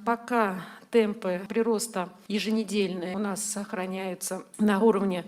Пока темпы прироста еженедельные у нас сохраняются на уровне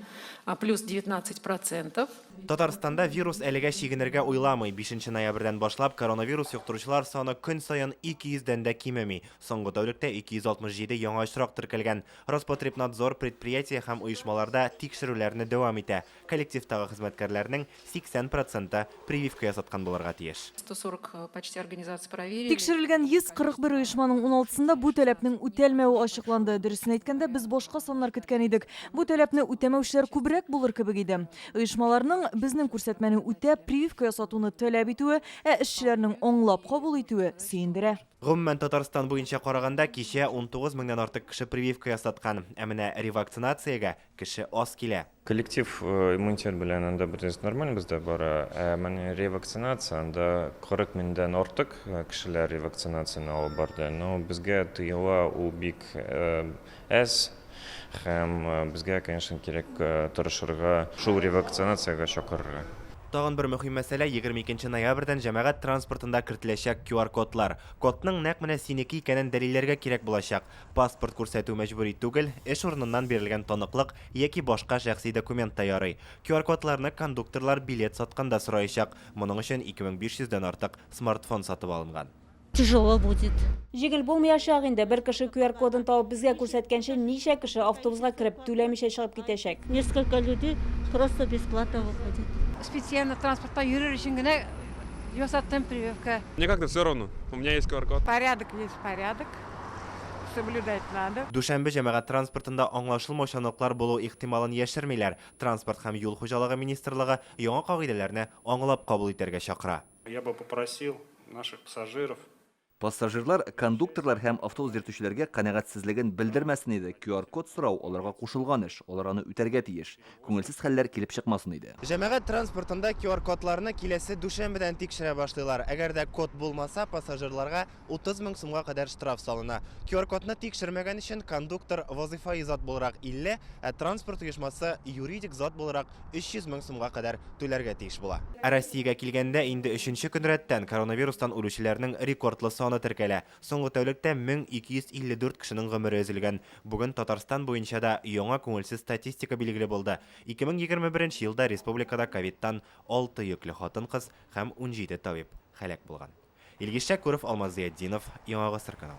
плюс 19%. Татарстанда вирус әлегә чигенергә уйламый. 5 ноябрьдән башлап коронавирус юктыручылар саны көн сайын 200-дән дә кимеми. Соңгы тәүлектә 267 яңа очрак теркәлгән. Роспотребнадзор предприятие һәм оешмаларда тикшерүләрне дәвам итә. Коллективтагы хезмәткәрләрнең 80% прививка ясаткан булырга тиеш. 140 почти организаций проверили. Тикшерелгән 141 оешманың 16-сында бу таләпнең үтәлмәве ачыкланды. Дөресен әйткәндә, без башка саннар көткән идек. Бу таләпне үтәмәүчеләр күбрәк булыр кебек иде. Оешмаларның безнең күрсәтмәне үтәп, прививка ясатуны таләп итүе, эшчеләрнең аңлап кабул итүе сөендерә. Гомумән Татарстан буенча караганда кичә 19 меңнән артык кеше прививка ясаткан. Ә менә ревакцинациягә кеше аз килә. Коллектив иммунитет белән анда бөтенесе нормаль бездә бара. Менә ревакцинация анда 40 меңдән артык кешеләр ревакцинацияны алып барды. Но безгә тыела ул бик әз. Һәм безгә, конечно, кирәк тырышырга, шул ревакцинациягә чакырырга. Тагын бер мөһим мәсьәлә 22 ноябрьдән җәмәгать транспортында кертеләчәк QR-кодлар. Кодның нәкъ менә синеке икәнен дәлилләргә кирәк булачак. Паспорт күрсәтү мәҗбүри түгел, эш урыныннан бирелгән таныклык яки башка шәхси документ та ярый. QR-кодларны кондукторлар билет сатканда сораячак. Моның өчен 2500-дән артык смартфон сатып алынган. Тяжело будет. Җиңел булмаячак инде. Бер кеше QR-кодын табып безгә күрсәткәнче ничә кеше автобуска кереп түләмичә чыгып китәчәк. Несколько людей просто бесплатно выходят. Специально транспортта йөрер өчен генә ясаттым прививка. Мне как-то все равно. У меня есть QR-код. Порядок есть порядок. Соблюдать надо. Дүшәмбе җәмәгать транспортында аңлашылмаучанлыклар булу ихтималын яшермиләр. Транспорт һәм юл хуҗалыгы министрлыгы яңа кагыйдәләрне аңлап кабул итәргә чакыра. Я бы попросил наших пассажиров. Пассажирлар, кондукторлар һәм автобус йөртүчеләргә канәгатьсезлеген белдермәсен иде. QR-код сорау аларга кушылган эш, алар аны үтәргә тиеш. Күңелсез хәлләр килеп чыкмасын иде. Җәмәгать транспортында QR-кодларны киләсе дүшәмбедән тикшерә башлыйлар. Әгәр дә код булмаса, пассажирларга 30 мең сумга кадәр штраф салына. QR-кодны тикшермәгән өчен кондуктор вазифаи зат буларак 50, транспорт оешмасы юридик зат буларак 300 мең сумга кадәр түләргә тиеш була. Россиягә килгәндә инде 3нче көн рәттән коронавирустан үлүчеләрнең рекордлы саны теркәлә. Соңгы тәүлектә 1254 кешенең гомере өзелгән. Бүген Татарстан буенча да яңа күңелсез статистика билгеле булды. 2021 елда республикада ковидтан 6 йөкле хатын-кыз һәм 17 табиб һәлак булган. Илгиз Шәкүров, Алмаз Зиятдинов, Яңа Гасыр каналы.